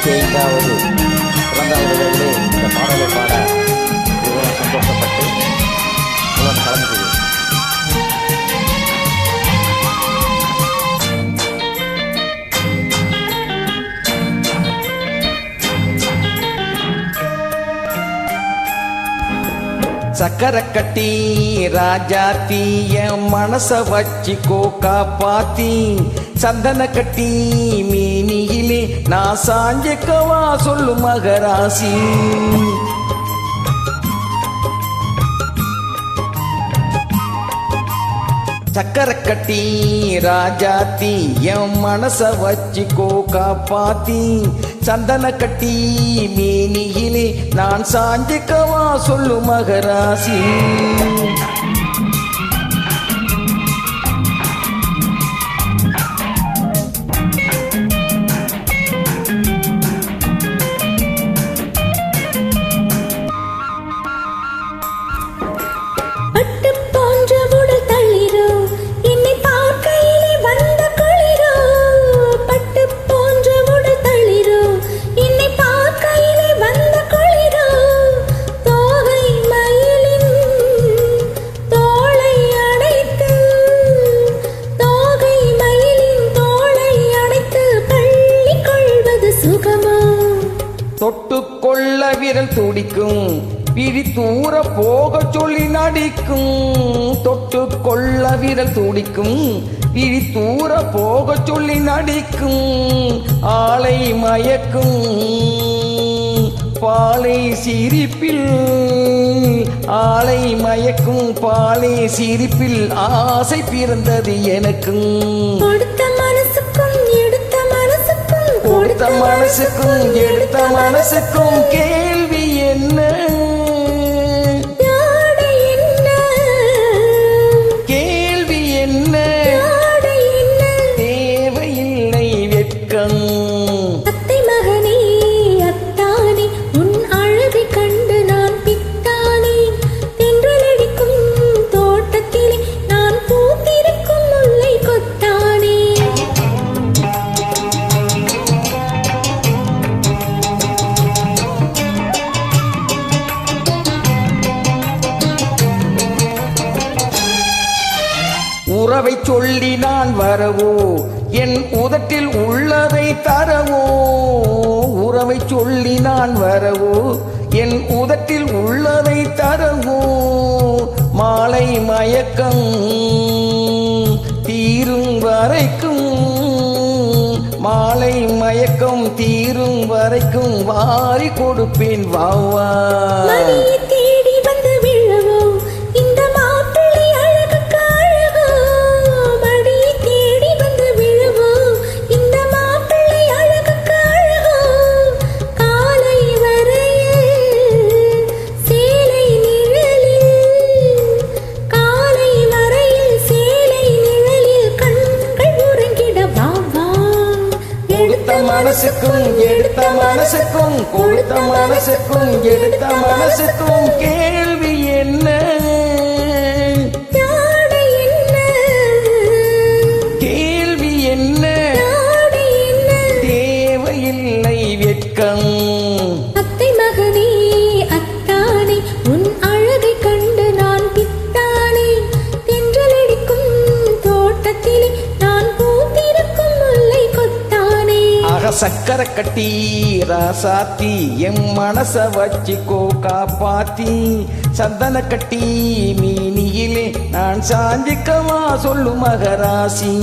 65வது பிறந்தநாள் விழாவிலே இந்த பாடலை பாட மிகவும் சந்தோஷப்பட்டு உங்களோடு கலந்துக்கிறேன். சக்கரை கட்டி ராஜாத்தி என் மனச வச்சிக்கோ காப்பாத்தி, சந்தன கட்டி மீனியிலே நான் சாஞ்சிக்கவா சொல்லு மகராசி. சக்கரை கட்டி ராஜாத்தி என் மனச வச்சிக்கோ காப்பாத்தி, சந்தன கட்டி மீனியிலே நான் சாஞ்சிக்கவா சொல்லு மகராசி. தொட்டுக்கொள்ள விரல் துடிக்கும், பிரி தூர போக சொல்லி நடிக்கும். தொட்டுக்கொள்ள விரல் துடிக்கும், பிரி தூர போக சொல்லி நடிக்கும். ஆளை மயக்கும் பாலை சிரிப்பில், ஆளை மயக்கும் பாலை சிரிப்பில் ஆசை பிறந்தது எனக்கும். கொடுத்த மனசுக்கும் எடுத்த மனசுக்கும், கொடுத்த மனசுக்கும் எடுத்த மனசுக்கும் கேள்வி என்ன, கேள்வி என்ன, தேவையில்லை வெட்கம். அத்தை மகனே அத்தானே உன் அழகை கண்டு நான் பித்தானே, தென்றலடிக்கும் தோட்டத்திலே நான் பூத்திருக்கும் முல்லை கொத்தானே. உறவை சொல்லி நான் வரவோ, என் உதட்டில் உள்ளதை தரவோ. உறவை சொல்லி நான் வரவோ, என் உதட்டில் உள்ளதை தரவோ. மாலை மயக்கம் தீரும் வரைக்கும், மாலை மயக்கம் தீரும் வரைக்கும் வாரி கொடுப்பேன் வாவா. தேடி வந்து விழவோ இந்த மாப்பிள்ளை அழகுக்கு அழகோ, மடியை தேடி வந்து விழவோ இந்த மாப்பிள்ளை அழகுக்கு அழகோ. காலை வரையில் சேலை நிழலில், காலை வரையில் சேலை நிழலில் கண்கள் உறங்கிட வாவா. கொடுத்த மனசுக்கும் எடுத்த மனசுக்கும், கொடுத்த மனசுக்கும் எடுத்த மனசுக்கும் கேள்வி என்ன, கேள்வி என்ன, தேவையில்லை வெட்கம். அத்தை மகனே அத்தானே உன் அழகை கண்டு நான் பித்தானே, தென்றலடிக்கும் தோட்டத்திலே நான் பூத்திருக்கும் முல்லை கொத்தானே. ஆக சக்கரை கட்டி ராசாத்தி என் மனச வச்சிக்கோ காப்பாத்தி, சந்தன கட்டி மீனியிலே நான் சாஞ்சிக்கவா சொல்லு மகராசி.